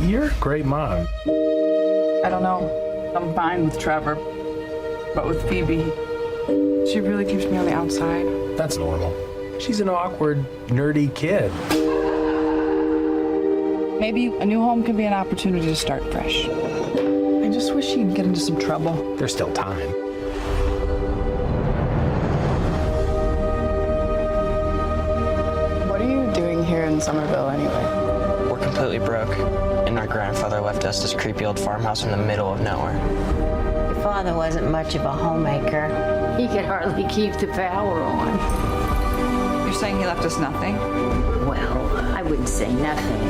You're a great mom. I don't know. I'm fine with Trevor, but with Phoebe, she really keeps me on the outside. That's normal. She's an awkward, nerdy kid. Maybe a new home can be an opportunity to start fresh. I just wish she'd get into some trouble. There's still time. What are you doing here in Somerville anyway? We're completely broke, and our grandfather left us this creepy old farmhouse in the middle of nowhere. Your father wasn't much of a homemaker. He could hardly keep the power on. You're saying he left us nothing? Well, I wouldn't say nothing.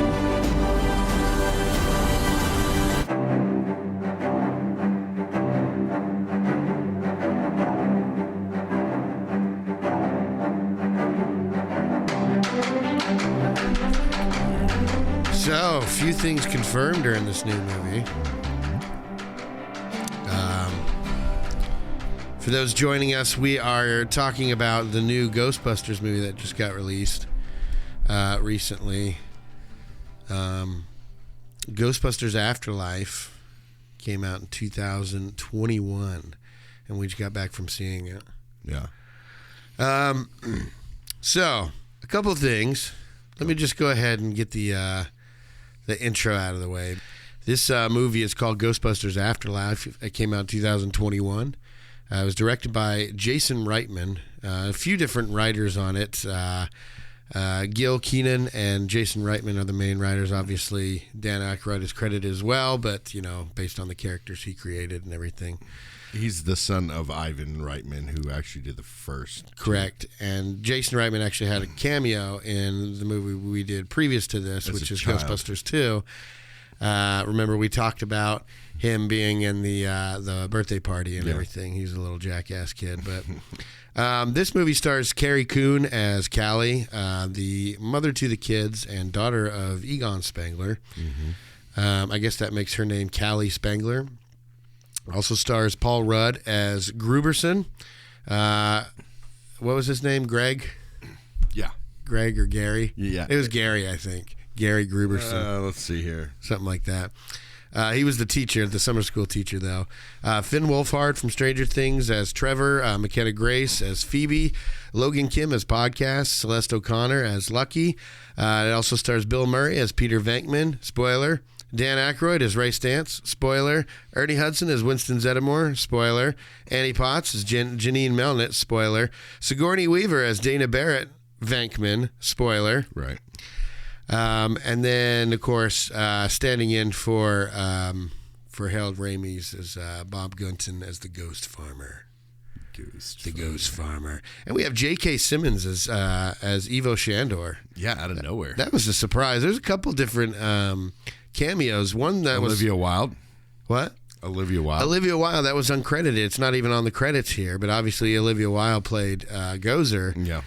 So, a few things confirmed during this new movie. For those joining us, we are talking about the new Ghostbusters movie that just got released recently. Ghostbusters Afterlife came out in 2021, and we just got back from seeing it. Yeah. So, a couple of things. Let me just go ahead and get the intro out of the way. This movie is called Ghostbusters Afterlife. It came out in 2021. It was directed by Jason Reitman. A few different writers on it. Gil Keenan and Jason Reitman are the main writers. Obviously, Dan Aykroyd is credited as well, but, based on the characters he created and everything. He's the son of Ivan Reitman, who actually did the first. Correct. And Jason Reitman actually had a cameo in the movie we did previous to this, which is Ghostbusters 2. Remember, we talked about him being in the birthday party and everything. He's a little jackass kid. But this movie stars Carrie Coon as Callie, the mother to the kids and daughter of Egon Spengler. Mm-hmm. I guess that makes her name Callie Spengler. Also stars Paul Rudd as Gruberson. What was his name? Greg? Yeah. Greg or Gary? Yeah. It was Gary, I think. Gary Gruberson. Let's see here. Something like that. He was the teacher, the summer school teacher, though. Finn Wolfhard from Stranger Things as Trevor. McKenna Grace as Phoebe. Logan Kim as Podcast. Celeste O'Connor as Lucky. It also stars Bill Murray as Peter Venkman. Spoiler. Dan Aykroyd as Ray Stantz. Spoiler. Ernie Hudson as Winston Zeddemore. Spoiler. Annie Potts as Janine Melnitz. Spoiler. Sigourney Weaver as Dana Barrett. Venkman. Spoiler. Right. And then, of course, standing in for Harold Ramis is Bob Gunton as the Ghost Farmer. Ghost Farmer. And we have J.K. Simmons as Ivo Shandor. Yeah, out of nowhere. That was a surprise. There's a couple different cameos. One that was Olivia Wilde. What? Olivia Wilde. Olivia Wilde. That was uncredited. It's not even on the credits here, but obviously Olivia Wilde played Gozer. Yeah.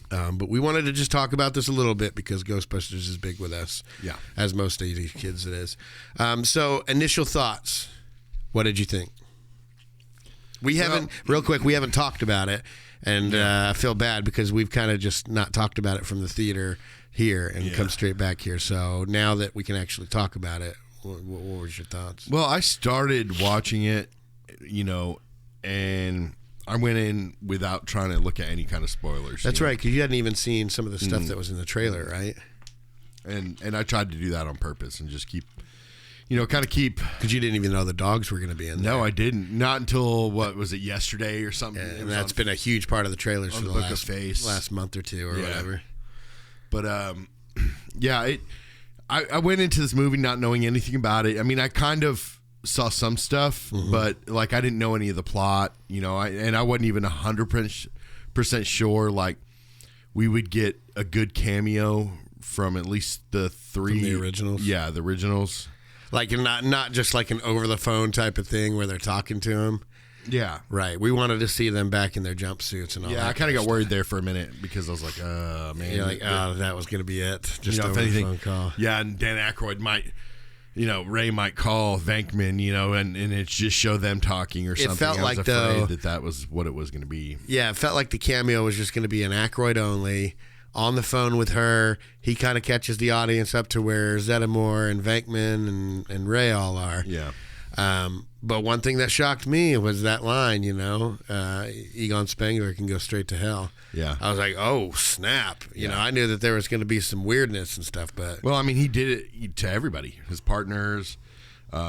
But we wanted to just talk about this a little bit because Ghostbusters is big with us. Yeah. As most 80s kids it is. So, initial thoughts. What did you think? We haven't talked about it. And I feel bad because we've kind of just not talked about it from the theater here and come straight back here. So, now that we can actually talk about it, what was your thoughts? Well, I started watching it, and I went in without trying to look at any kind of spoilers. That's right, because you hadn't even seen some of the stuff that was in the trailer, right? And I tried to do that on purpose and just keep, keep. Because you didn't even know the dogs were going to be in there. No, I didn't. Not until, yesterday or something? Yeah, and that's been a huge part of the trailers for the last month or two or whatever. But, I went into this movie not knowing anything about it. I mean, I kind of saw some stuff, but I didn't know any of the plot, and I wasn't even 100% sure we would get a good cameo from at least the three. From the originals? Yeah, the originals. Not just like an over the phone type of thing where they're talking to him. Yeah. Right. We wanted to see them back in their jumpsuits and all that. Yeah, I kind of got worried there for a minute because I was like, man. You're like, that was going to be it. Just over if anything, the phone call. Yeah, and Dan Aykroyd might, Ray might call Venkman, and it just show them talking or something. It felt I was like, afraid that was what it was going to be. Yeah, it felt like the cameo was just going to be an Aykroyd only on the phone with her. He kind of catches the audience up to where Zeddemore and Venkman and Ray all are. Yeah. But one thing that shocked me was that line, Egon Spengler can go straight to hell. Yeah. I was like, oh, snap. You know, I knew that there was going to be some weirdness and stuff, but... Well, I mean, he did it to everybody. His partners, his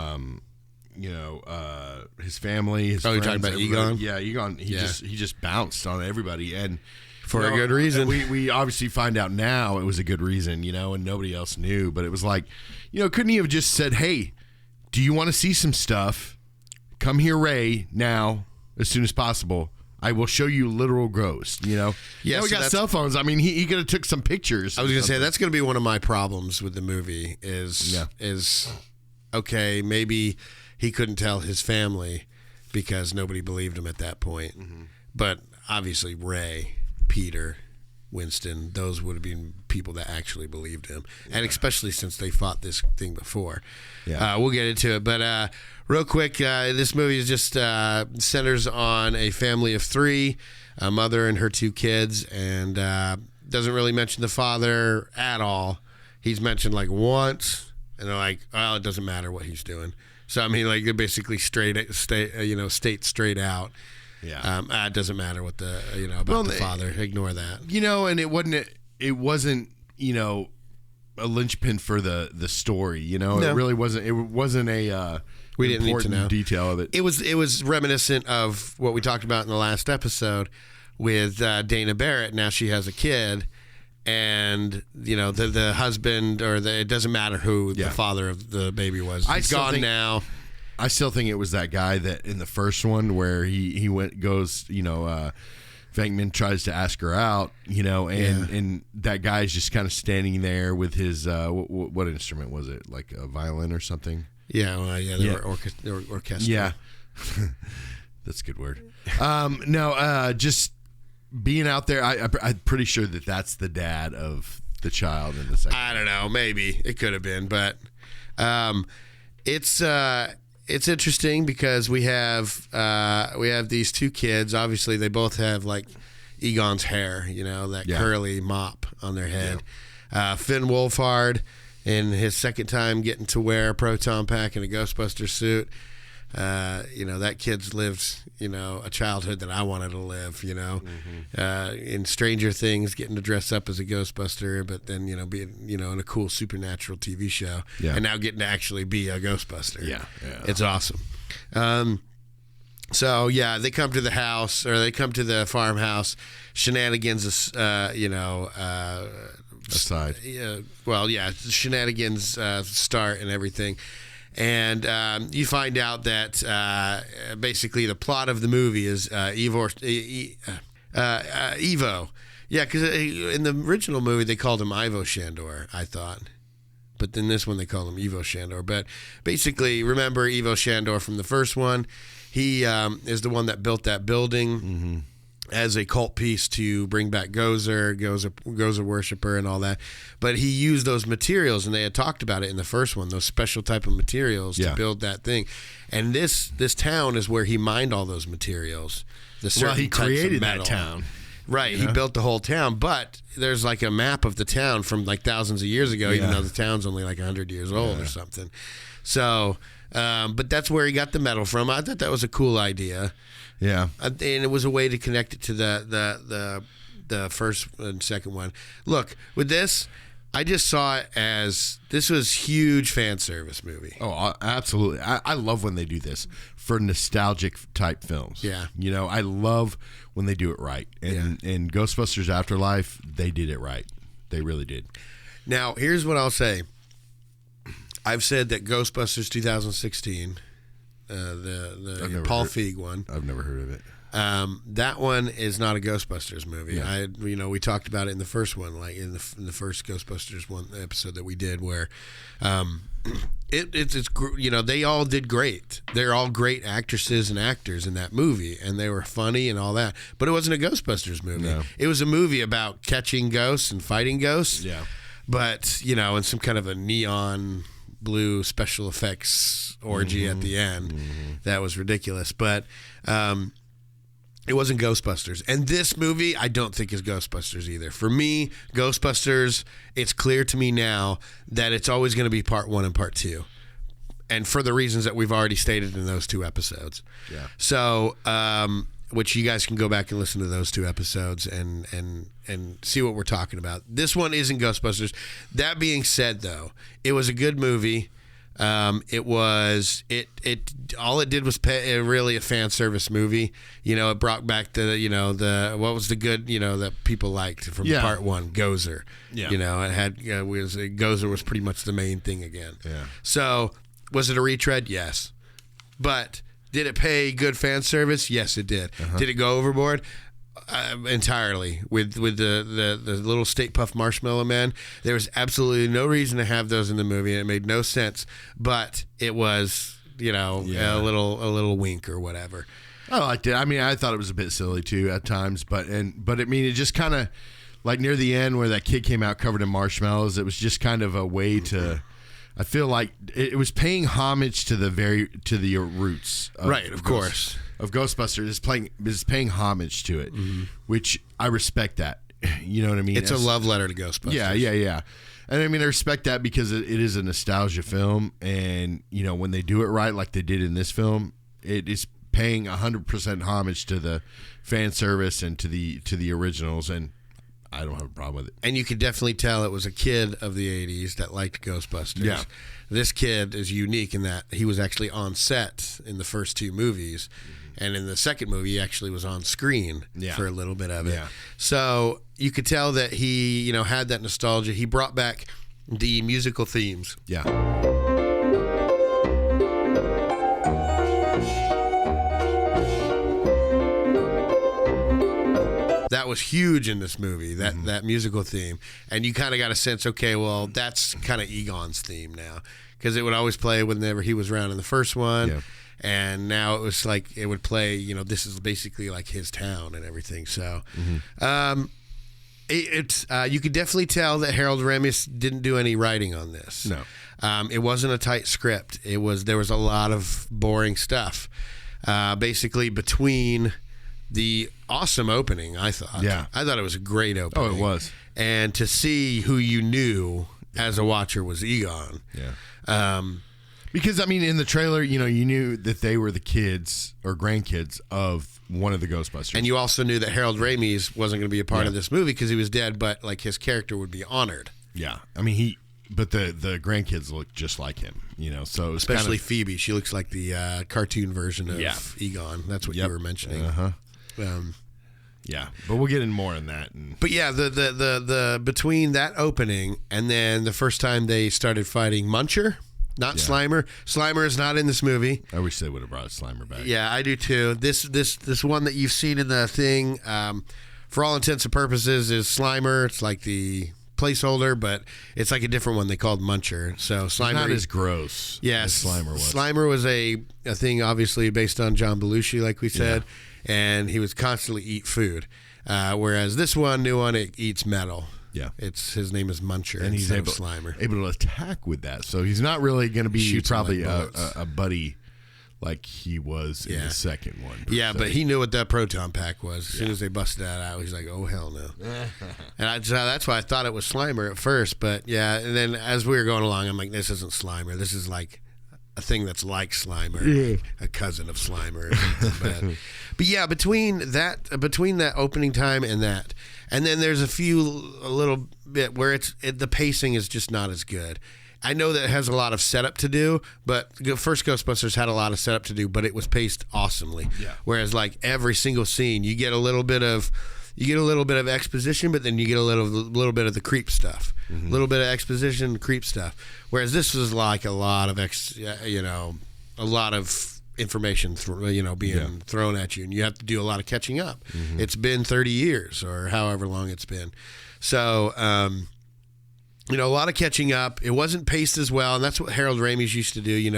family, his friends. You're talking about everybody. Egon? Yeah, Egon. He just bounced on everybody. And for a good reason. We obviously find out now it was a good reason, and nobody else knew. But it was like, couldn't he have just said, hey, do you want to see some stuff? Come here, Ray, now, as soon as possible. I will show you literal ghosts, Yeah, so we got cell phones. I mean, he could have took some pictures. I was going to say, that's going to be one of my problems with the movie is okay, maybe he couldn't tell his family because nobody believed him at that point. Mm-hmm. But obviously Ray, Peter, Winston, those would have been people that actually believed him. And especially since they fought this thing before. Yeah. We'll get into it. But real quick, this movie is just centers on a family of three, a mother and her two kids, and doesn't really mention the father at all. He's mentioned like once, and they're like, well, it doesn't matter what he's doing. So, I mean, like, they're basically state straight out. Yeah. It doesn't matter what about the father. Ignore that. And it wasn't, a linchpin for the story, No. It really wasn't. It wasn't a we didn't need to know detail of it. It was reminiscent of what we talked about in the last episode with Dana Barrett. Now she has a kid, and the husband it doesn't matter who the father of the baby was. He's gone now. I still think it was that guy that in the first one where he goes, Venkman tries to ask her out, and that guy's just kind of standing there with his, what instrument was it? Like a violin or something? Yeah, they were orchestral. Yeah. That's a good word. Just being out there, I'm pretty sure that's the dad of the child in the second. I don't know. Maybe. It could have been, but it's interesting because we have these two kids. Obviously, they both have like Egon's hair, that curly mop on their head. Yeah. Finn Wolfhard, in his second time getting to wear a proton pack and a Ghostbusters suit. That kid's lived, a childhood that I wanted to live, in Stranger Things, getting to dress up as a Ghostbuster, but then, being, in a cool supernatural TV show, and now getting to actually be a Ghostbuster. Yeah. It's awesome. So, they come to the house, or they come to the farmhouse, shenanigans, aside. Shenanigans start and everything. And you find out that basically the plot of the movie is Evo. Yeah, because in the original movie they called him Ivo Shandor, I thought. But then this one they call him Evo Shandor. But basically, remember Evo Shandor from the first one? He is the one that built that building as a cult piece to bring back Gozer worshiper and all that. But he used those materials, and they had talked about it in the first one, those special type of materials to build that thing. And this town is where he mined all those materials. He created that town. Right, he built the whole town, but there's like a map of the town from like thousands of years ago, even though the town's only like 100 years old or something. So, but that's where he got the metal from. I thought that was a cool idea. Yeah, and it was a way to connect it to the first and second one. Look, with this, I just saw it as this was huge fan service movie. Oh, absolutely! I love when they do this for nostalgic type films. Yeah, I love when they do it right. And in Ghostbusters Afterlife, they did it right. They really did. Now, here's what I'll say. I've said that Ghostbusters 2016. The Paul Feig one. I've never heard of it. That one is not a Ghostbusters movie. Yeah. We talked about it in the first one, like in the first Ghostbusters one episode that we did, where it's they all did great. They're all great actresses and actors in that movie, and they were funny and all that. But it wasn't a Ghostbusters movie. No. It was a movie about catching ghosts and fighting ghosts. Yeah. But in some kind of a neon blue special effects orgy at the end. That was ridiculous. But It wasn't Ghostbusters. And this movie, I don't think is Ghostbusters either. For me, Ghostbusters, it's clear to me now that it's always going to be part 1 and part 2. And for the reasons that we've already stated in those 2 episodes. Yeah. So, which you guys can go back and listen to those 2 episodes and see what we're talking about. This one isn't Ghostbusters. That being said, though, it was a good movie. It all it did was really a fan service movie. It brought back the what was the good that people liked from part 1, Gozer. Yeah. It had Gozer was pretty much the main thing again. Yeah. So was it a retread? Yes, but did it pay good fan service? Yes, it did. Did it go overboard? Entirely with the little Stay Puft Marshmallow Man. There was absolutely no reason to have those in the movie, and it made no sense. But it was, a little wink or whatever. I liked it. I mean, I thought it was a bit silly too at times, but I mean, it just kind of like near the end where that kid came out covered in marshmallows. It was just kind of a way to. I feel like it was paying homage to the roots. Of course. Of Ghostbusters is paying homage to it, which I respect that. You know what I mean? It's a love letter to Ghostbusters. Yeah. And I mean, I respect that because it is a nostalgia film, and when they do it right, like they did in this film, it is paying 100% homage to the fan service and to the originals, and I don't have a problem with it. And you could definitely tell it was a kid of the 80s that liked Ghostbusters. Yeah. This kid is unique in that he was actually on set in the first 2 movies. And in the second movie, he actually was on screen for a little bit of it. Yeah. So you could tell that he, had that nostalgia. He brought back the musical themes. Yeah. That was huge in this movie, that musical theme. And you kind of got a sense, okay, well, that's kind of Egon's theme now. Because it would always play whenever he was around in the first one. Yeah. And now it was like it would play, this is basically like his town and everything. So you could definitely tell that Harold Ramis didn't do any writing on this. No. It wasn't a tight script. There was a lot of boring stuff. Basically between the awesome opening, I thought. Yeah. I thought it was a great opening. Oh, it was. And to see who you knew as a watcher was Egon. Yeah. Because, I mean, in the trailer, you knew that they were the kids or grandkids of one of the Ghostbusters. And you also knew that Harold Ramis wasn't going to be a part of this movie because he was dead, but like his character would be honored. Yeah. I mean, but the grandkids look just like him, so especially Phoebe. She looks like the cartoon version of Egon. That's what you were mentioning. Yeah, but we'll get in more on that. But yeah, the between that opening and then the first time they started fighting Muncher, not Slimer. Slimer is not in this movie. I wish they would have brought Slimer back. Yeah, I do too. This one that you've seen in the thing, for all intents and purposes, is Slimer. It's like the placeholder, but it's like a different one they called Muncher. So Slimer, not as gross. Yes, as Slimer was. Slimer was a thing obviously based on John Belushi, like we said, and he would constantly eat food. Whereas this new one, it eats metal. Yeah, his name is Muncher, and he's able to attack with that. So he's not really going to be probably a buddy like he was in the second one. Yeah, but he knew what that proton pack was. As soon as they busted that out, he's like, "Oh hell no!" And that's why I thought it was Slimer at first. But yeah, and then as we were going along, I'm like, "This isn't Slimer. This is like a thing that's like Slimer, a cousin of Slimer." Or something. But yeah, between that opening time and that. And then there's a little bit where the pacing is just not as good. I know that it has a lot of setup to do, but first Ghostbusters had a lot of setup to do, but it was paced awesomely. Yeah. Whereas like every single scene, you get a little bit of exposition, but then you get a little bit of the creep stuff. A little bit of exposition, creep stuff. Whereas this was like a lot of information being thrown at you, and you have to do a lot of catching up. It's been 30 years or however long it's been. So a lot of catching up. It wasn't paced as well, and that's what Harold Ramis used to do.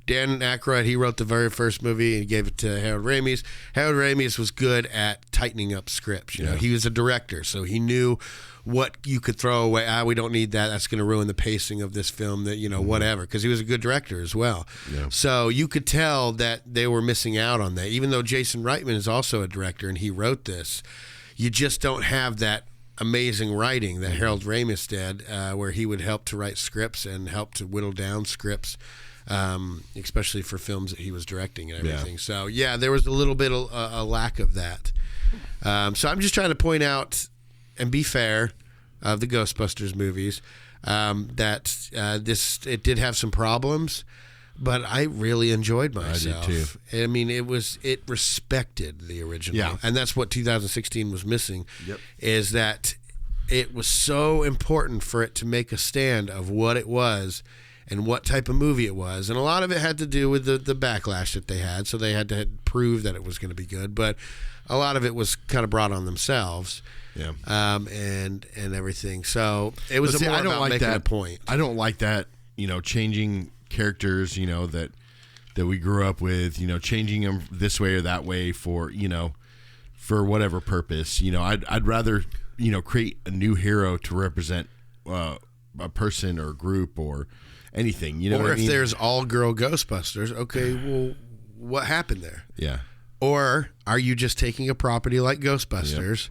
Dan Aykroyd, he wrote the very first movie and gave it to Harold Ramis. Harold Ramis was good at tightening up scripts. He was a director, so he knew what you could throw away. We don't need that. That's going to ruin the pacing of this film. That whatever, because he was a good director as well. Yeah. So you could tell that they were missing out on that. Even though Jason Reitman is also a director and he wrote this, you just don't have that amazing writing that Harold Ramis did, where he would help to write scripts and help to whittle down scripts, especially for films that he was directing and everything. Yeah. So there was a little bit of a lack of that. So I'm just trying to point out and be fair of the Ghostbusters movies, that it did have some problems, but I really enjoyed myself. I did too. I mean, it respected the original, and that's what 2016 was missing. Yep. Is that it was so important for it to make a stand of what it was and what type of movie it was, and a lot of it had to do with the backlash that they had. So they had to prove that it was going to be good, but a lot of it was kind of brought on themselves. Yeah. And everything. So it was more about making a point. I don't like that. Changing characters, that we grew up with, changing them this way or that way for whatever purpose. I'd rather, create a new hero to represent a person or a group or anything. Or if there's all-girl Ghostbusters, okay, well, what happened there? Yeah. Or are you just taking a property like Ghostbusters,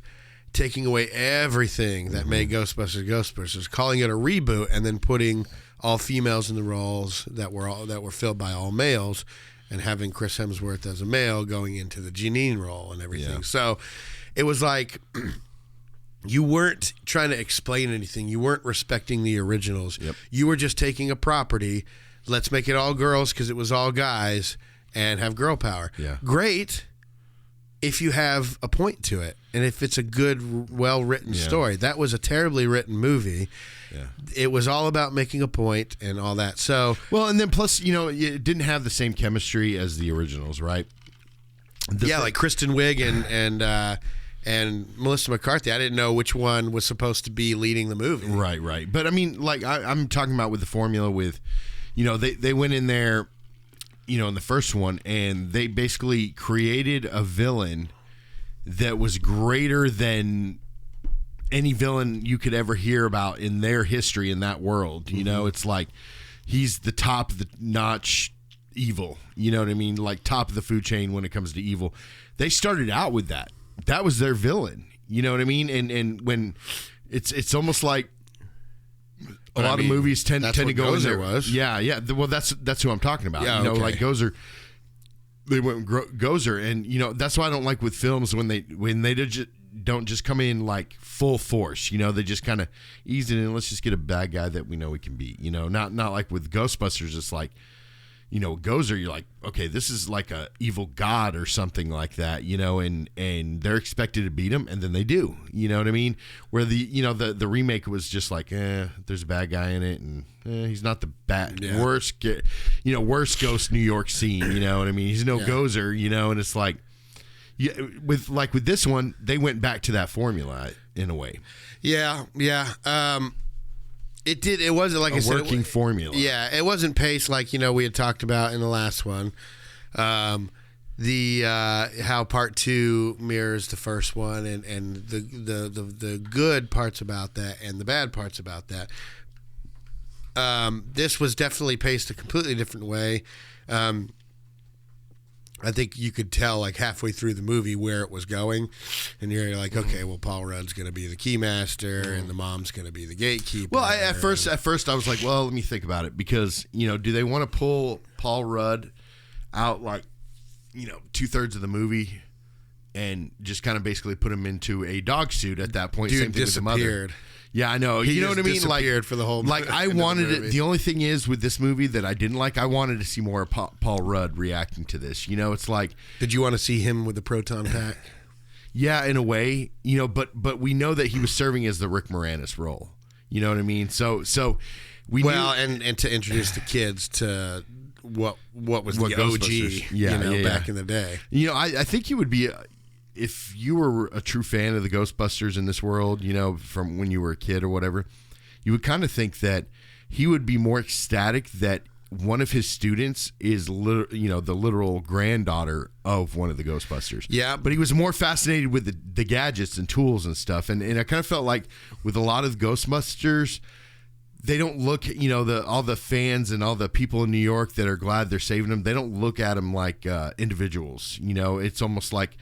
taking away everything that made Ghostbusters, calling it a reboot, and then putting all females in the roles that were filled by all males, and having Chris Hemsworth as a male going into the Janine role and everything. Yeah. So it was like you weren't trying to explain anything. You weren't respecting the originals. Yep. You were just taking a property. Let's make it all girls because it was all guys and have girl power. Yeah. Great if you have a point to it and if it's a good, well-written story. That was a terribly written movie. Yeah. It was all about making a point and all that. So, well, and then plus, it didn't have the same chemistry as the originals, right? Like Kristen Wiig and Melissa McCarthy. I didn't know which one was supposed to be leading the movie. Right. But I mean, like I'm talking about with the formula with, they went in there, in the first one, and they basically created a villain that was greater than any villain you could ever hear about in their history in that world. It's like he's the top of the notch evil. You know what I mean? Like top of the food chain when it comes to evil. They started out with that. That was their villain. You know what I mean? And when it's almost like a lot of movies tend to go in there. Was. Yeah. Well, that's who I'm talking about. Yeah, okay. Like Gozer. They went Gozer, and that's why I don't like with films when they don't just come in like full force. They just kind of ease it in. Let's just get a bad guy that we know we can beat. Not like with Ghostbusters. It's like, Gozer, you're like, okay, this is like a evil god or something like that, and they're expected to beat him, and then they do. You know what I mean? Where the remake was just like, there's a bad guy in it, and he's not the worst ghost New York scene. You know what I mean? He's no Gozer, and it's like, with this one, they went back to that formula in a way. Yeah. It did. It wasn't like a working formula. Yeah, it wasn't paced like we had talked about in the last one. The how part 2 mirrors the first one, and the good parts about that and the bad parts about that. This was definitely paced a completely different way. I think you could tell like halfway through the movie where it was going, and you're like, okay, well, Paul Rudd's going to be the keymaster, and the mom's going to be the gatekeeper. Well, at first I was like, well, let me think about it, because do they want to pull Paul Rudd out like 2/3 of the movie and just kind of basically put him into a dog suit at that point? Dude Same thing disappeared. With the mother. Yeah, I know. He know what I mean? Disappeared for the whole. Like I wanted it. The only thing is with this movie that I didn't like, I wanted to see more of Paul Rudd reacting to this. It's like, did you want to see him with the proton pack? Yeah, in a way. But we know that he was serving as the Rick Moranis role. You know what I mean? So we knew, and to introduce the kids to what was the OG, back in the day. I think you would be. If you were a true fan of the Ghostbusters in this world, from when you were a kid or whatever, you would kind of think that he would be more ecstatic that one of his students is, the literal granddaughter of one of the Ghostbusters. Yeah. But he was more fascinated with the gadgets and tools and stuff. And I kind of felt like with a lot of Ghostbusters, they don't look, all the fans and all the people in New York that are glad they're saving them, they don't look at them like individuals. It's almost like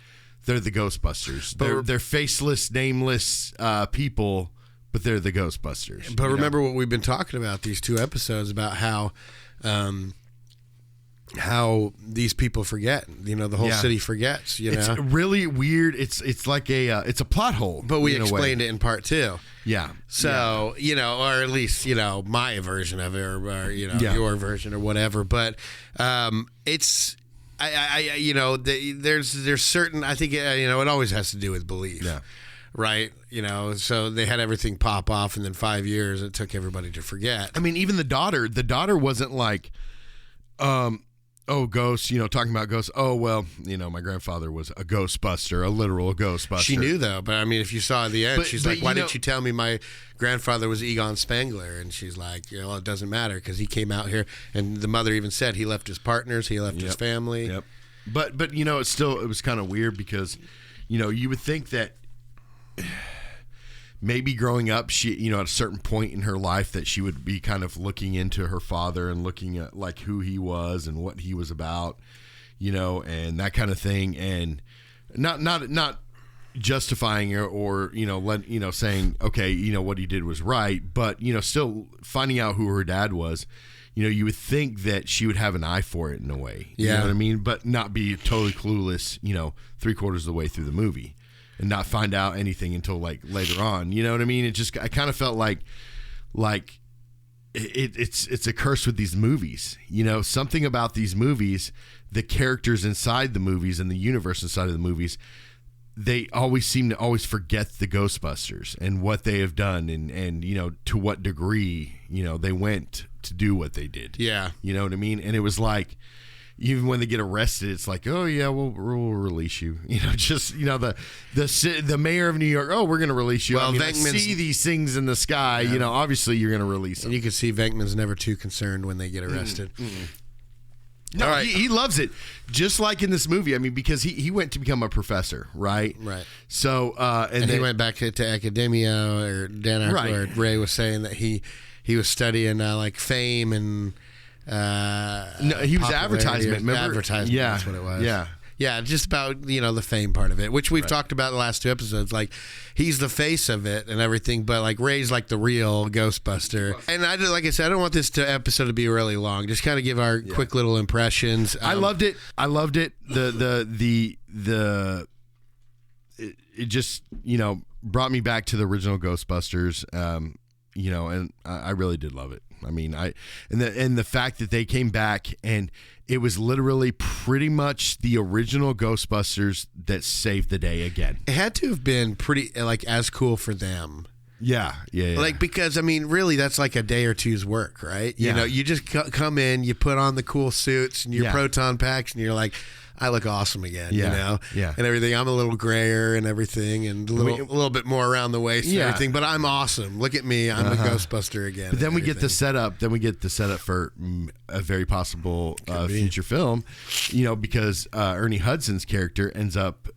they're the Ghostbusters. They're faceless, nameless people, but they're the Ghostbusters. But remember what we've been talking about these 2 episodes about how these people forget. The whole city forgets. It's really weird. It's like it's a plot hole. But we explained it in part 2. Yeah. So or at least my version of it, or your version or whatever. But it's. There's certain. I think it always has to do with belief. Yeah. Right, so they had everything pop off, and then 5 years it took everybody to forget. I mean, even the daughter wasn't like, ghosts, talking about ghosts. Oh, well, my grandfather was a Ghostbuster, a literal Ghostbuster. She knew, though, but I mean, if you saw at the end, she's like, why didn't you tell me my grandfather was Egon Spengler? And she's like, well, it doesn't matter because he came out here, and the mother even said he left his partners, he left his family. Yep. But it was kind of weird because, you would think that maybe growing up, she, at a certain point in her life, that she would be kind of looking into her father and looking at like who he was and what he was about, and that kind of thing, and not justifying or saying, okay, what he did was right, but still finding out who her dad was. You would think that she would have an eye for it in a way. You know what I mean? But not be totally clueless, 3/4 of the way through the movie. And not find out anything until like later on, you know what I mean? I kind of felt like it's a curse with these movies, something about these movies, the characters inside the movies and the universe inside of the movies, they always seem to always forget the Ghostbusters and what they have done and to what degree they went to do what they did. Yeah, you know what I mean? And it was like, even when they get arrested, it's like, oh yeah, we'll release you. The mayor of New York. Oh, we're going to release you. Well, I see these things in the sky. Obviously you're going to release them. And you can see Venkman's never too concerned when they get arrested. No, all right. he loves it, just like in this movie. I mean, because he went to become a professor, right? Right. So and then he went back to academia, or Dan Aykroyd, Ray was saying that he was studying like fame and. No, he was advertisement. Remember? Advertisement. Yeah, that's what it was. Yeah, just about the fame part of it, which we've talked about the last 2 episodes. Like, he's the face of it and everything, but like Ray's like the real Ghostbuster. And like I said, I don't want this episode to be really long. Just kind of give our quick little impressions. I loved it. It just brought me back to the original Ghostbusters. And I really did love it. I mean, and the fact that they came back and it was literally pretty much the original Ghostbusters that saved the day again. It had to have been pretty as cool for them. Yeah. Like, because I mean, really, that's like a day or two's work, right? You just come in, you put on the cool suits and your proton packs, and you're like, I look awesome again, Yeah. and everything. I'm a little grayer and everything, and a little bit more around the waist and everything, but I'm awesome. Look at me. I'm a Ghostbuster again. But then we get the setup. Then we get the setup for a very possible future film, because Ernie Hudson's character ends up,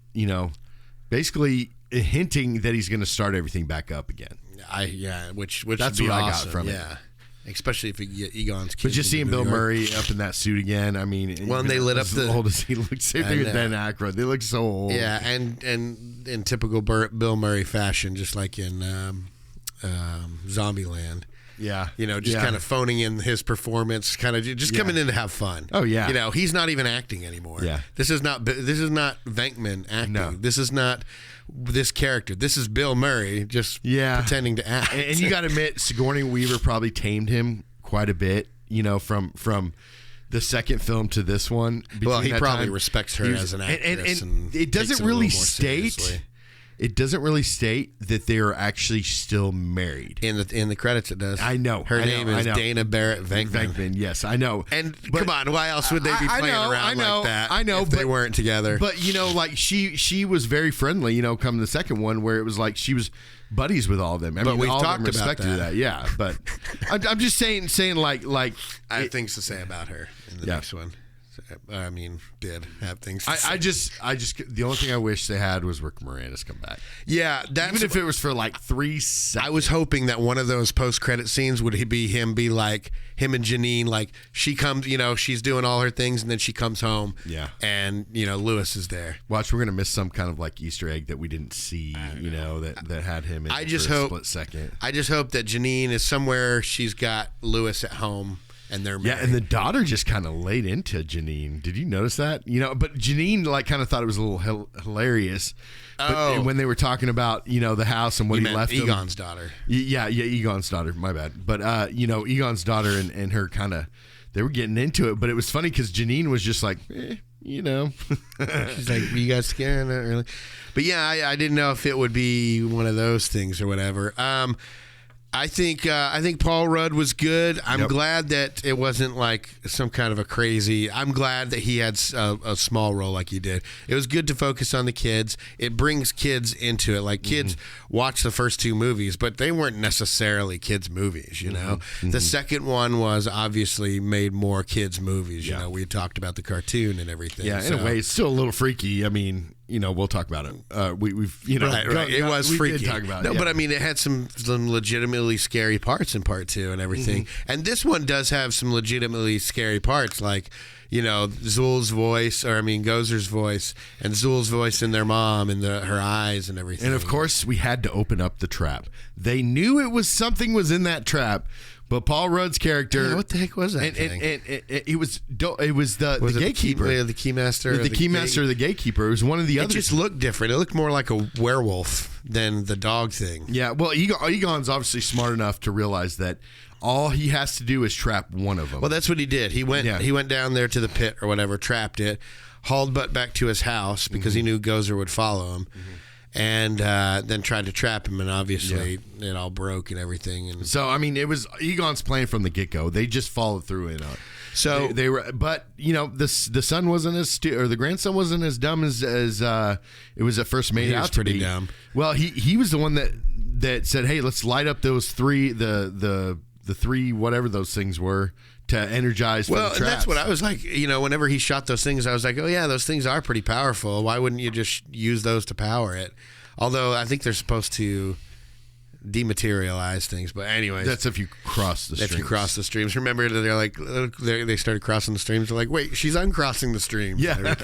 basically hinting that he's going to start everything back up again. Which that's would be what awesome. I got from it. Especially if you get Egon's kids. But just seeing Bill Murray up in that suit again, I mean, well, and they lit up as old as he looks. Same thing with Dan Aykroyd. They look so old. Yeah, and in typical Bill Murray fashion, just like in Zombieland. Yeah, kind of phoning in his performance, kind of just coming in to have fun. Oh yeah, he's not even acting anymore. Yeah, this is not Venkman acting. No. This is not this character. This is Bill Murray just pretending to act. And you got to admit, Sigourney Weaver probably tamed him quite a bit. From the second film to this one. Well, he probably respects her as an actress, and it doesn't really state. it doesn't really state that they are actually still married. In the credits, it does. I know. Her name is Dana Barrett Venkman. Yes, I know. And come on, why else would they be playing around like that? I know, if they weren't together. But like she was very friendly. Come the second one where it was like she was buddies with all of them. I mean, we've all talked of them about respected that. Yeah, but I'm just saying like I have things to say about her in the next one. I mean, did have things to say. I just the only thing I wish they had was Rick Moranis come back. Yeah, even if it was for like 3 seconds. I was hoping that one of those post-credit scenes would be like him and Janine, like she comes, she's doing all her things and then she comes home. Yeah. And, Lewis is there. Watch, we're going to miss some kind of like Easter egg that we didn't see, that had him in for a split second. I just hope that Janine is somewhere she's got Lewis at home. And they're married. Yeah, and the daughter just kind of laid into Janine. Did you notice that? But Janine like kind of thought it was a little hilarious. But when they were talking about the house and what he left Egon's daughter. Yeah, Egon's daughter. My bad. But Egon's daughter and her kind of they were getting into it. But it was funny because Janine was just like, She's like, you guys scared? Not really. But yeah, I didn't know if it would be one of those things or whatever. I think Paul Rudd was good. I'm glad that it wasn't like some kind of a crazy. I'm glad that he had a small role like he did. It was good to focus on the kids. It brings kids into it. Like kids watch the first 2 movies, but they weren't necessarily kids movies. The second one was obviously made more kids movies. We had talked about the cartoon and everything. Yeah, in a way, it's still a little freaky. I mean. We'll talk about it. We've right. It was freaky. Talk about it, but I mean, it had some legitimately scary parts in part 2 and everything. And this one does have some legitimately scary parts, like Zool's voice, Gozer's voice, and Zool's voice in their mom and her eyes and everything. And of course, we had to open up the trap. They knew something was in that trap. But Paul Rudd's character, what the heck was that thing? It was the gatekeeper, the keymaster, the keymaster, or the gatekeeper. It was one of the others. It just looked different. It looked more like a werewolf than the dog thing. Yeah, well, Egon's obviously smart enough to realize that all he has to do is trap one of them. Well, that's what he did. He went down there to the pit or whatever, trapped it, hauled butt back to his house because he knew Gozer would follow him. And then tried to trap him, and obviously it all broke and everything. And so, I mean, it was Egon's plan from the get-go. They just followed through it. So they were, but the son wasn't or the grandson wasn't as dumb as it was at first made out to be. Pretty dumb. Well, he was the one that said, "Hey, let's light up those 3 the 3 whatever those things were." To energize. Well, and that's what I was like. Whenever he shot those things, I was like, "Oh yeah, those things are pretty powerful. Why wouldn't you just use those to power it?" Although I think they're supposed to dematerialize things. But anyways, that's if you cross the streams. If you cross the streams. Remember that they're like they started crossing the streams. They're like, wait, she's uncrossing the streams. Yeah,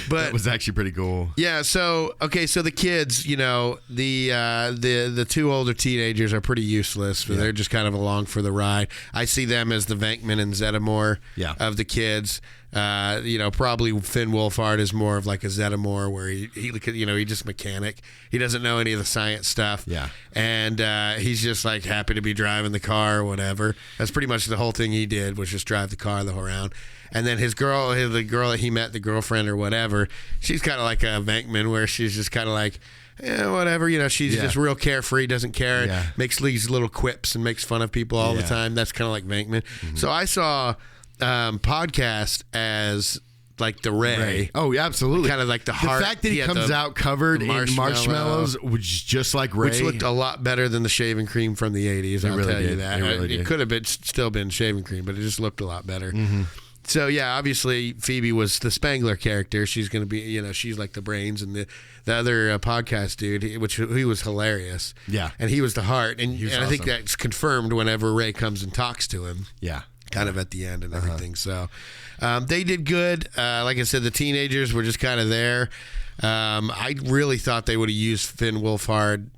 but that was actually pretty cool. Yeah. So so the kids, the 2 older teenagers are pretty useless. But they're just kind of along for the ride. I see them as the Venkman and Zeddemore of the kids. Probably Finn Wolfhard is more of like a Zeddemore, where he just mechanic. He doesn't know any of the science stuff. Yeah, and he's just like happy to be driving the car or whatever. That's pretty much the whole thing he did, was just drive the car the whole round. And then the girl that he met, the girlfriend or whatever, she's kind of like a Venkman, where she's just kind of like, whatever, she's just real carefree, doesn't care, makes these little quips and makes fun of people all the time. That's kind of like Venkman. So I saw podcast as like the Ray. Oh, yeah, absolutely. Kind of like the heart. The fact that he comes out covered in marshmallows was just like Ray. Which looked a lot better than the shaving cream from the 80s, I'll tell you that. It could have still been shaving cream, but it just looked a lot better. So, yeah, obviously Phoebe was the Spangler character. She's going to be, she's like the brains, and the other podcast dude, he was hilarious. Yeah. And he was the heart. And awesome. I think that's confirmed whenever Ray comes and talks to him. Yeah. Kind of at the end and everything. So they did good. Like I said, the teenagers were just kind of there. I really thought they would have used Finn Wolfhard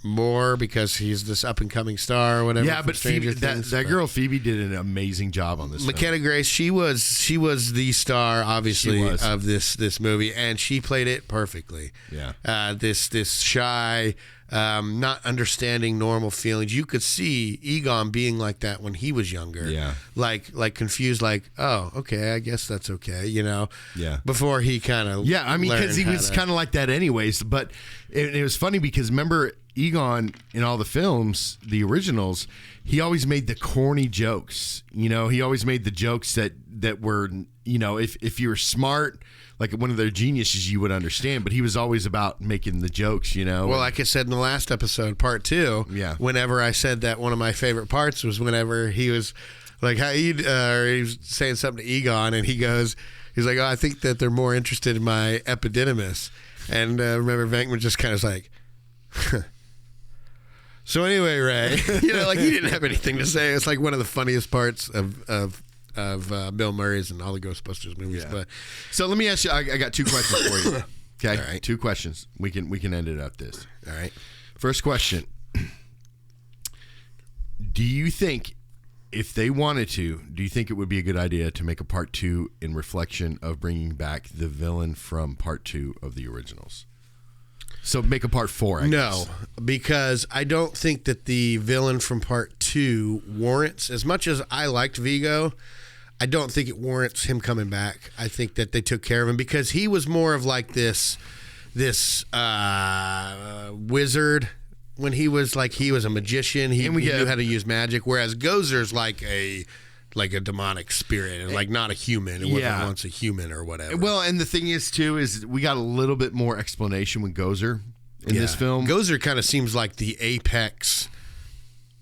more because he's this up and coming star or whatever. Yeah, but Phoebe, that girl Phoebe did an amazing job on this. McKenna Grace, she was the star, obviously, of this movie, and she played it perfectly. Yeah. This shy, not understanding normal feelings. You could see Egon being like that when he was younger. Yeah. Like confused, like, oh, okay, I guess that's okay, Yeah. Before he kind of Yeah, I mean, because he was kind of like that anyways. But it was funny because remember Egon in all the films, the originals, he always made the corny jokes. He always made the jokes that were, if you were smart, like one of their geniuses, you would understand. But he was always about making the jokes, Well, like I said in the last episode, part 2, Yeah. whenever I said that one of my favorite parts was whenever he was like, he was saying something to Egon, and he's like, oh, I think that they're more interested in my epididymis. And remember, Venkman just kind of was like, so anyway, Ray, like he didn't have anything to say. It's like one of the funniest parts of Bill Murray's and all the Ghostbusters movies. Yeah. But so let me ask you. I got 2 questions for you. Okay, All right. 2 questions. We can end it at this. all right, First question: do you think, if they wanted to, do you think it would be a good idea to make a part 2 in reflection of bringing back the villain from part 2 of the originals? So make a part 4. I no, guess. because I don't think that the villain from part 2 warrants, as much as I liked Vigo, I don't think it warrants him coming back. I think that they took care of him because he was more of like this wizard. When he was a magician, he knew how to use magic. Whereas Gozer's like a demonic spirit and like not a human. It wasn't once a human or whatever. Well, and the thing is too is we got a little bit more explanation with Gozer in this film. Gozer kind of seems like the apex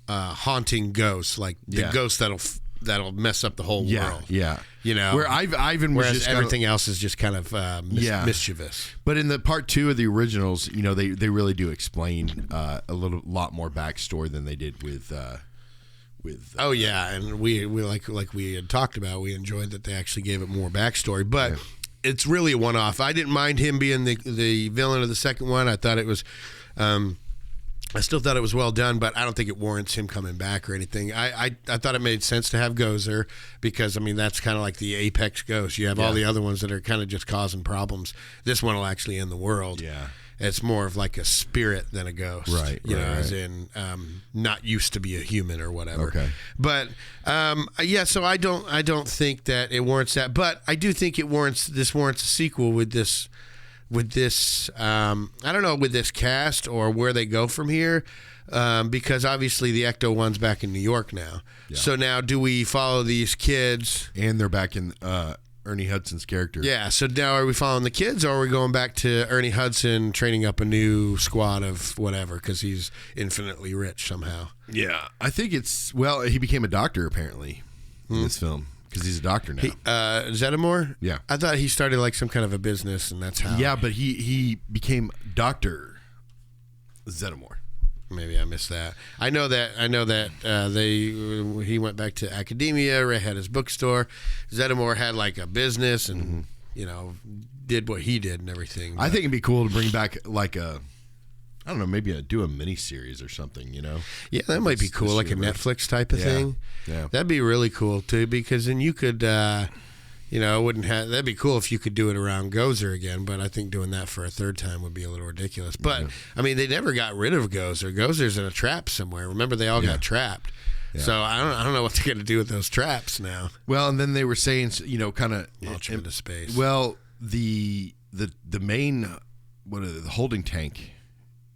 haunting ghost, like the ghost that'll mess up the whole world. Yeah. Where Ivan was whereas just everything else is just kind of mischievous. But in the part 2 of the originals, they really do explain a lot more backstory than they did with. Oh yeah, and we like we had talked about, we enjoyed that they actually gave it more backstory, but it's really a one-off. I didn't mind him being the villain of the second one. I thought it was. I still thought it was well done, but I don't think it warrants him coming back or anything. I thought it made sense to have Gozer because, I mean, that's kind of like the apex ghost. You have all the other ones that are kind of just causing problems. This one will actually end the world. Yeah. It's more of like a spirit than a ghost. Right. As in not used to be a human or whatever. Okay. But, so I don't think that it warrants that. But I do think warrants a sequel with this I don't know, with this cast or where they go from here, because obviously the Ecto one's back in New York now. Yeah. So now do we follow these kids? And they're back in Ernie Hudson's character. Yeah, so now are we following the kids or are we going back to Ernie Hudson training up a new squad of whatever because he's infinitely rich somehow? Yeah, I think he became a doctor apparently in this film. Because he's a doctor now. Zeddemore? Yeah. I thought he started like some kind of a business and that's how. Yeah, but he became Dr. Zeddemore. Maybe I missed that. I know that he went back to academia. Ray had his bookstore. Zeddemore had like a business and did what he did and everything. I think it'd be cool to bring back like I don't know, maybe do a mini series or something, Yeah, that might be cool, like a Netflix type of thing. Yeah. That'd be really cool too, because then you could, that'd be cool if you could do it around Gozer again, but I think doing that for a third time would be a little ridiculous. But, I mean, they never got rid of Gozer. Gozer's in a trap somewhere. Remember, they all got trapped. Yeah. So I don't know what they're going to do with those traps now. Well, and then they were saying, kind of launch them into space. Well, the main the holding tank.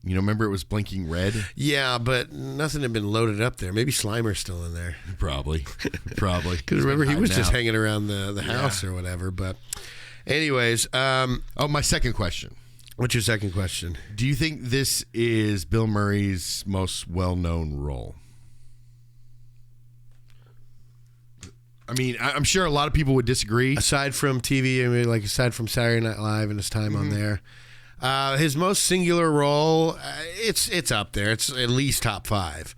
Remember it was blinking red? Yeah, but nothing had been loaded up there. Maybe Slimer's still in there. Probably. Because remember, he was just hanging around the house or whatever. But anyways. My second question. What's your second question? Do you think this is Bill Murray's most well-known role? I mean, I'm sure a lot of people would disagree. Aside from TV, aside from Saturday Night Live and his time on there. His most singular role, it's up there. It's at least top 5.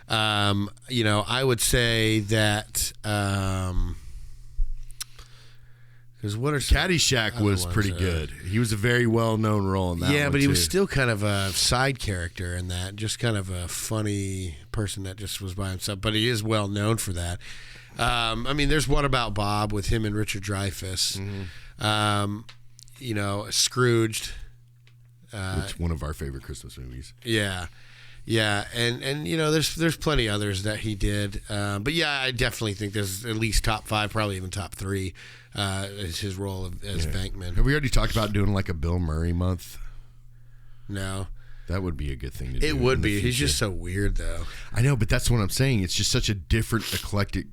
I would say that because what are Caddyshack was pretty good. He was a very well-known role in that. Yeah, one but he was too. still kind of a side character in that, just kind of a funny person that just was by himself. But he is well known for that. There's What About Bob with him and Richard Dreyfuss. Scrooged. It's one of our favorite Christmas movies. Yeah. Yeah, and there's plenty others that he did, but yeah, I definitely think there's at least top 5, probably even top 3, is his role as Bankman. Have we already talked about doing like a Bill Murray month? No, that would be a good thing to do. It would be. He's just so weird, though. I know, but that's what I'm saying. It's just such a different, eclectic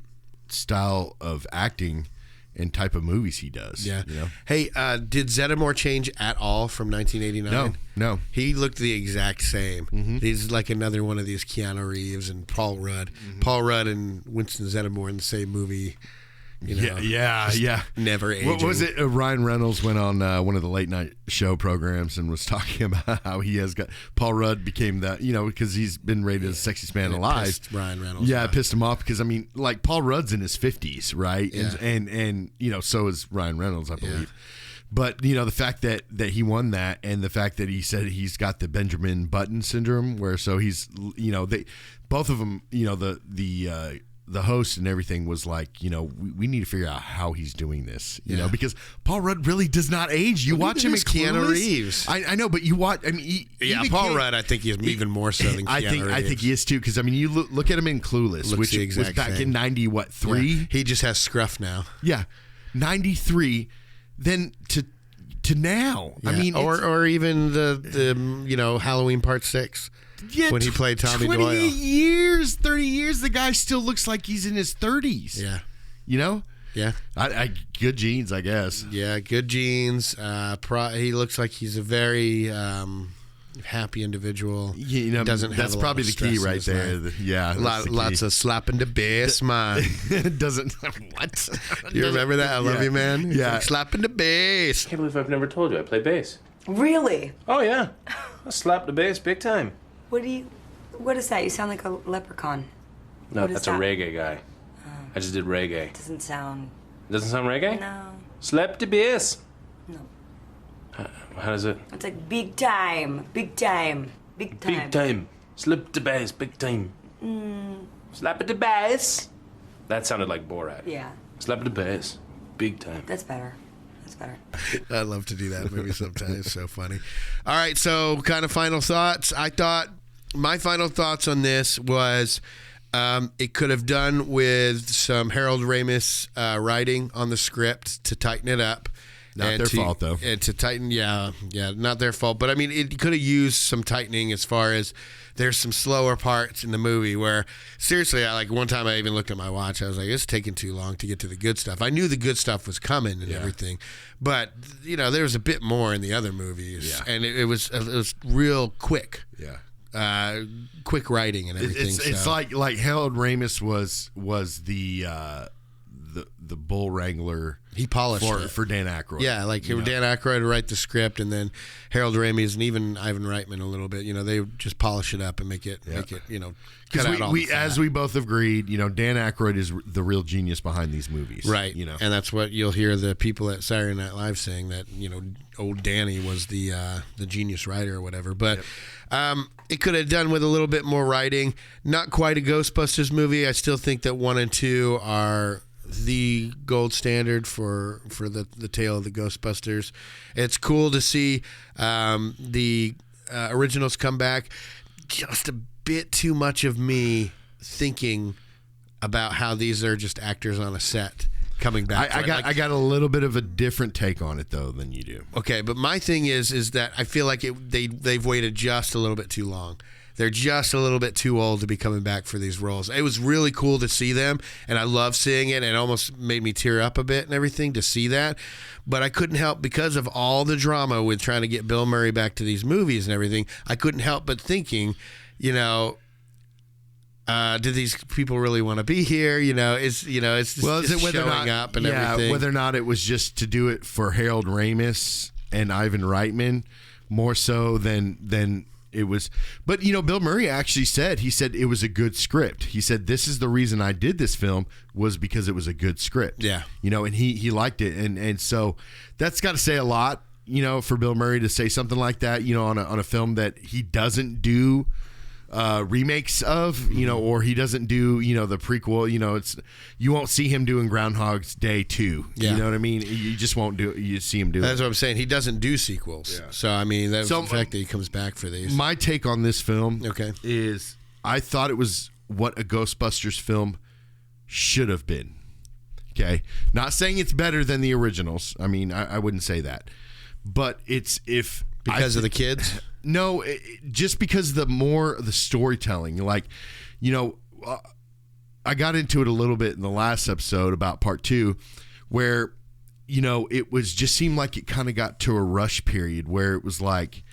style of acting and type of movies he does. Yeah. Hey, did Zeddemore change at all from 1989? No. He looked the exact same. Mm-hmm. He's like another one of these Keanu Reeves and Paul Rudd. Mm-hmm. Paul Rudd and Winston Zeddemore in the same movie. Yeah. Never aging. What was it? Ryan Reynolds went on one of the late night show programs and was talking about how he has got Paul Rudd became that, because he's been rated as the sexiest man alive. Pissed Ryan Reynolds. Yeah, it pissed him off because like Paul Rudd's in his 50s, right? Yeah. And so is Ryan Reynolds, I believe. Yeah. But the fact that he won that, and the fact that he said he's got the Benjamin Button syndrome, where so he's they both of them, the host and everything was like, we need to figure out how he's doing this, because Paul Rudd really does not age. You watch him as Keanu Reeves. I know, but you watch. I mean, Paul Rudd. I think he's even more so than Keanu Reeves. I think he is too, because you look at him in Clueless, which was back in 93. Yeah. He just has scruff now. Yeah, 93. Then to now. Yeah. I mean, or even the Halloween Part 6. Yeah, when he played Tommy 28 Doyle. years, 30 years, the guy still looks like he's in his 30s. Yeah. Yeah. Good genes, I guess. Yeah, good genes. He looks like he's a very happy individual. Doesn't have that's probably the key right there. Yeah. Lots of slapping the bass, man. Doesn't what? You remember that? I love you, man. He's like, slapping the bass. I can't believe I've never told you I play bass. Really? Oh yeah. I slap the bass big time. What is that? You sound like a leprechaun. No, that's a reggae guy. I just did reggae. Doesn't sound reggae? No. Slap the bass. No. How does it? It's like big time. Big time. Big time. Slap the bass, big time. Slap the bass. That sounded like Borat. Yeah. Slap the bass, big time. That's better. I love to do that movie sometimes. It's so funny. All right, so kind of final thoughts. I thought my final thoughts on this was it could have done with some Harold Ramis writing on the script to tighten it up. Not their fault, though. And to tighten, yeah, not their fault. But, I mean, it could have used some tightening as far as there's some slower parts in the movie where, seriously, one time I even looked at my watch. I was like, it's taking too long to get to the good stuff. I knew the good stuff was coming and everything. But, there was a bit more in the other movies. Yeah. And it was real quick. Yeah. Quick writing and everything. It's like Harold Ramis was the bull wrangler. He polished it for Dan Aykroyd. Yeah, Dan Aykroyd would write the script, and then Harold Ramis and even Ivan Reitman a little bit. They would just polish it up and make it cut out all the fat. As we both agreed, Dan Aykroyd is the real genius behind these movies, right? And that's what you'll hear the people at Saturday Night Live saying, that old Danny was the genius writer or whatever. But it could have done with a little bit more writing. Not quite a Ghostbusters movie. I still think that 1 and 2 are the gold standard for the tale of the Ghostbusters. It's cool to see the originals come back. Just a bit too much of me thinking about how these are just actors on a set coming back. I got a little bit of a different take on it though than you do. Okay, but my thing is that I feel like they've waited just a little bit too long. They're just a little bit too old to be coming back for these roles. It was really cool to see them, and I love seeing it. It almost made me tear up a bit and everything to see that. But I couldn't help, because of all the drama with trying to get Bill Murray back to these movies and everything, I couldn't help but thinking, do these people really want to be here? Is it whether showing or not, up and everything. Whether or not it was just to do it for Harold Ramis and Ivan Reitman more so than it was. But Bill Murray actually said it was a good script. He said, this is the reason I did this film was because it was a good script. Yeah. And he liked it, and so that's got to say a lot, for Bill Murray to say something like that, on a film that he doesn't do remakes of, or he doesn't do, the prequel. You won't see him doing Groundhog's Day 2. Yeah. You know what I mean? You just won't do it. You see him do That's it. what I'm saying. He doesn't do sequels. Yeah. So, I mean, that's the fact that he comes back for these. My take on this film Okay. is I thought it was what a Ghostbusters film should have been. Okay. Not saying it's better than the originals. I mean, I wouldn't say that. But it's Because of the kids? No, just because the storytelling. Like, I got into it a little bit in the last episode about part 2, where, it was just seemed like it kind of got to a rush period where it was like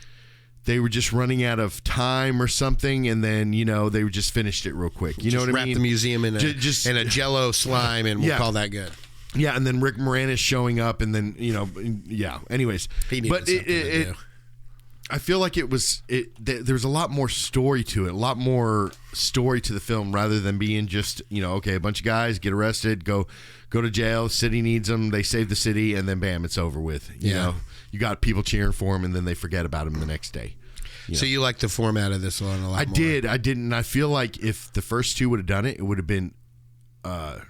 they were just running out of time or something, and then they were just finished it real quick. You know what I mean? Wrap the museum in a Jello slime, and we'll call that good. Yeah, and then Rick Moranis showing up, and then yeah. Anyways, He needed something to do. I feel like there was a lot more story to it, a lot more story to the film rather than being just okay, a bunch of guys get arrested, go to jail, the city needs them, they save the city, and then bam, it's over with. You know, you got people cheering for him, and then they forget about him the next day. So you like the format of this one a lot more? I did, and I feel like if the first 2 would have done it, it would have been, wow,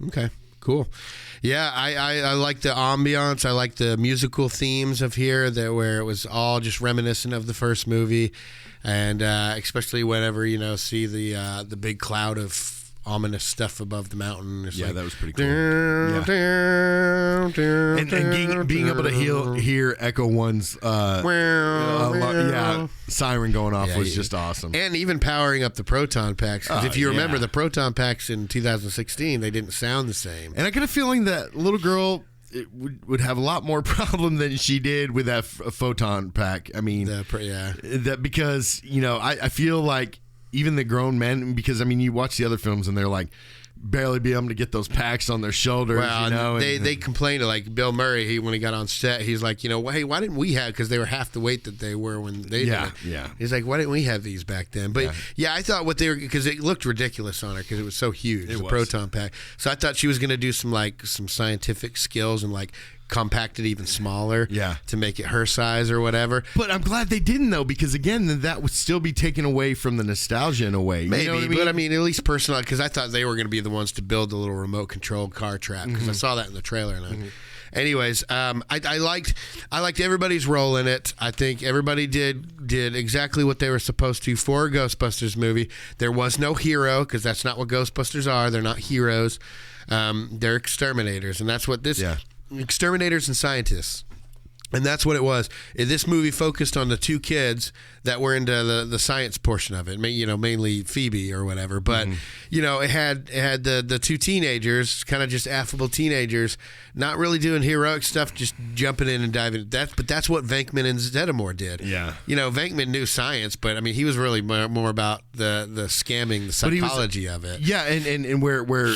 Okay, cool. Yeah, I like the ambiance. I like the musical themes of here, where it was all just reminiscent of the first movie, and especially whenever see the big cloud of ominous stuff above the mountain. It's that was pretty cool. And being able to hear Echo One's siren going off was just awesome. And even powering up the proton packs. 'Cause if you remember, the proton packs in 2016, they didn't sound the same. And I got a feeling that little girl would have a lot more problem than she did with that photon pack. I mean, that because I feel like even the grown men, because you watch the other films and they're like barely be able to get those packs on their shoulders. Well, they complained, like Bill Murray. When he got on set, he's like, hey, why didn't we have? Because they were half the weight that they were when they did it. Yeah. He's like, why didn't we have these back then? But I thought what they were, because it looked ridiculous on her because it was so huge, the proton pack. So I thought she was going to do some scientific skills and compact it even smaller to make it her size or whatever. But I'm glad they didn't, though, because again, then that would still be taken away from the nostalgia in a way. Maybe, you know what I mean? but at least personal, because I thought they were going to be the ones to build the little remote controlled car trap, because I saw that in the trailer. And anyways, I liked everybody's role in it. I think everybody did exactly what they were supposed to for a Ghostbusters movie. There was no hero, because that's not what Ghostbusters are. They're not heroes. They're exterminators, and that's what this. Yeah. Exterminators and scientists. And that's what it was. This movie focused on the 2 kids that were into the science portion of it, mainly Phoebe or whatever. But it had the 2 teenagers, kind of just affable teenagers, not really doing heroic stuff, just jumping in and diving. But that's what Venkman and Zeddemore did. Yeah. Venkman knew science, but he was really more about the scamming, the psychology of it. Yeah, and where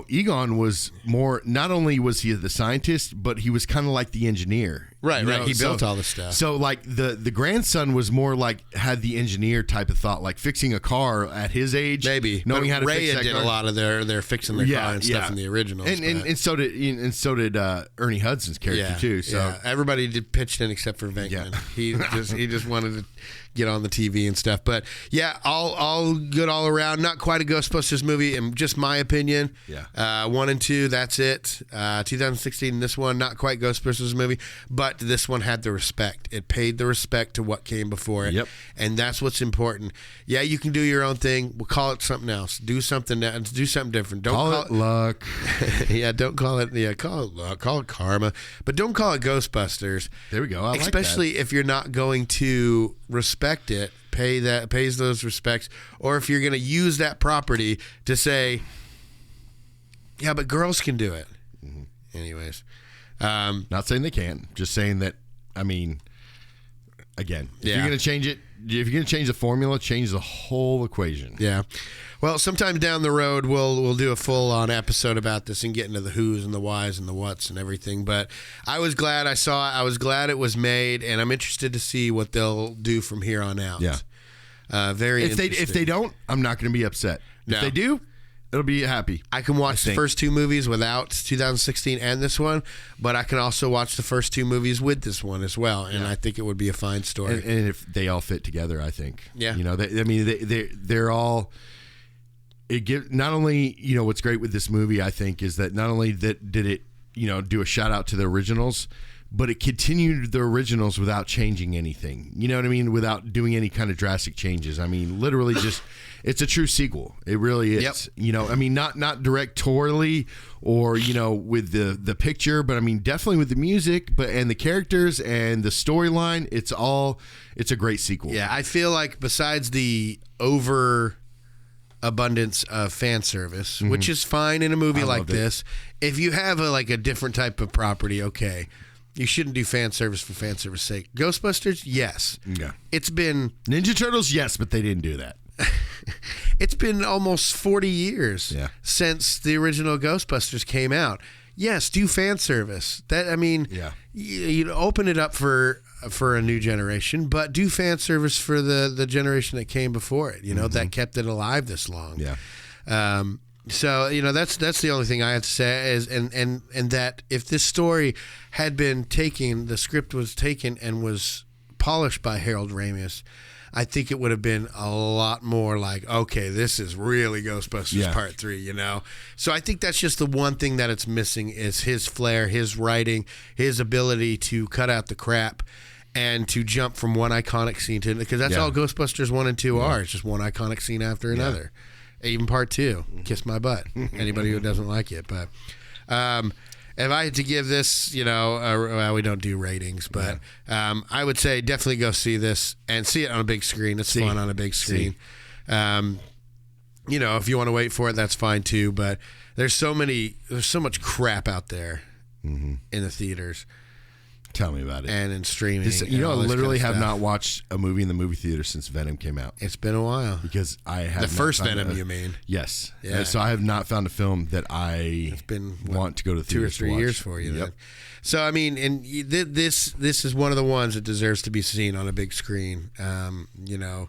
Egon was more. Not only was he the scientist, but he was kind of like the engineer. Right. He built all the stuff. So like the grandson was more like had the engineer type of thought, like fixing a car at his age. Maybe knowing how to Rhea fix that did car. a lot of their fixing their car and stuff in the originals. And so did Ernie Hudson's character too. So everybody pitched in except for Venkman. He just wanted to get on the TV and stuff. But all good all around. Not quite a Ghostbusters movie, in just my opinion. 1 and 2, that's it. 2016, this one, not quite Ghostbusters movie, but this one had the respect. It paid the respect to what came before it. Yep. And that's what's important. Yeah, you can do your own thing. We'll call it something else. Do something else. Do something different. Don't call it luck. Don't call it. Yeah, call it luck. Call it karma. But don't call it Ghostbusters. There we go. I Especially like that. if you're not going to respect it, pays those respects, or if you're going to use that property to say, yeah, but girls can do it. Anyways, not saying they can't, just saying that. Again, if you're going to change it, if you're going to change the formula, change the whole equation. Yeah. Well, sometime down the road, we'll do a full-on episode about this and get into the who's and the whys and the whats and everything. But I was glad I saw it. I was glad it was made, and I'm interested to see what they'll do from here on out. Yeah. Very interesting. If they don't, I'm not going to be upset. No. If they do, It'll be happy. I can watch the first two movies without 2016 and this one, but I can also watch the first two movies with this one as well, and I think it would be a fine story. And if they all fit together, I think. Yeah. You know, they're all. It give not only, you know, what's great with this movie, I think, is that not only that did it, you know, do a shout out to the originals, but it continued the originals without changing anything. You know what I mean? Without doing any kind of drastic changes. I mean, literally just, it's a true sequel. It really is. Yep. You know, I mean, not directorially or, you know, with the picture, but I mean, definitely with the music, and the characters and the storyline. It's a great sequel. Yeah, I feel like besides the overabundance of fan service, which is fine in a movie like this, if you have a different type of property, okay. You shouldn't do fan service for fan service sake. Ghostbusters, yes. Yeah. It's been... Ninja Turtles, yes, but they didn't do that. It's been almost 40 years since the original Ghostbusters came out. Yes, do fan service. That, I mean, you open it up for a new generation, but do fan service for the generation that came before it, you know, that kept it alive this long. Yeah. So, you know, that's the only thing I have to say is, and that if this story had been taken, the script was taken and was polished by Harold Ramis, I think it would have been a lot more like, okay, this is really Ghostbusters Part 3, you know? So I think that's just the one thing that it's missing is his flair, his writing, his ability to cut out the crap and to jump from one iconic scene to, because that's all Ghostbusters 1 and 2 are. It's just one iconic scene after another. Even Part 2, kiss my butt. Anybody who doesn't like it. But if I had to give this, you know, well, we don't do ratings, but I would say definitely go see this and see it on a big screen. It's fun on a big screen. You know, if you want to wait for it, that's fine too. But there's so much crap out there in the theaters. Tell me about it. And in streaming. You know, I literally have not watched a movie in the movie theater since Venom came out. It's been a while. Because I have the first Venom, you mean? Yes. Yeah. So I have not found a film that I want to go to the 2 or 3 years for you. Then. So I mean, and this is one of the ones that deserves to be seen on a big screen. You know,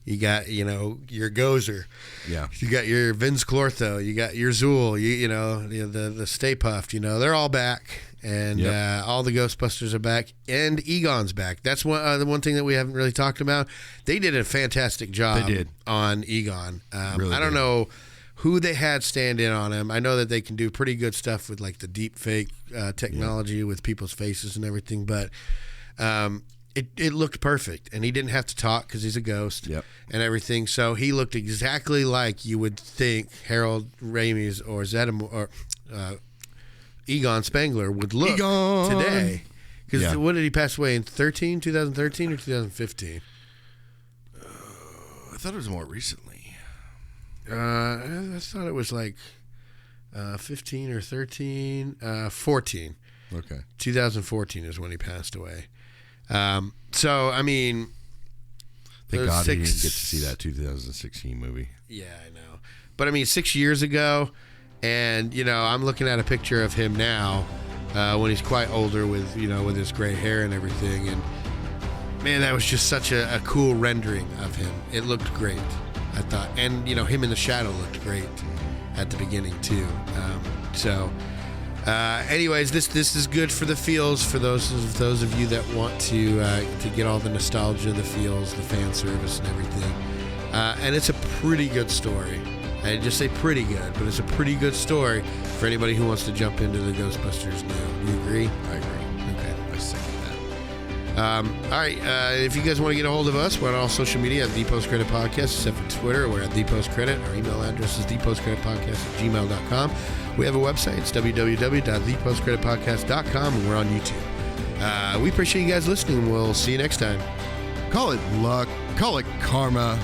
you got your Gozer. Yeah. You got your Vince Clortho. You got your Zool. You know the Stay Puft. You know, they're all back. And all the Ghostbusters are back, and Egon's back. That's the one thing that we haven't really talked about. They did a fantastic job on Egon. I don't know who they had stand in on him. I know that they can do pretty good stuff with like the deep fake technology with people's faces and everything, but it looked perfect. And he didn't have to talk because he's a ghost and everything. So he looked exactly like you would think Harold Ramis or Zeddemore or Egon Spengler would look today. Because what did he pass away in 2013 or 2015? I thought it was more recently. I thought it was like 15 or 13, 14. Okay. 2014 is when he passed away. So, I mean... Thank God he didn't get to see that 2016 movie. Yeah, I know. But, I mean, 6 years ago... And, you know, I'm looking at a picture of him now when he's quite older with, you know, with his gray hair and everything. And, man, that was just such a cool rendering of him. It looked great, I thought. And, you know, him in the shadow looked great at the beginning, too. Anyways, this is good for the feels for those of you that want to get all the nostalgia, the feels, the fan service and everything. And it's a pretty good story. I just say pretty good, but it's a pretty good story for anybody who wants to jump into the Ghostbusters now. Do you agree? I agree. Okay. I second that. All right. If you guys want to get a hold of us, we're on all social media at The Post Credit Podcast, except for Twitter. We're at The Post Credit. Our email address is thepostcreditpodcast@gmail.com. We have a website. It's www.thepostcreditpodcast.com, and we're on YouTube. We appreciate you guys listening. We'll see you next time. Call it luck. Call it karma.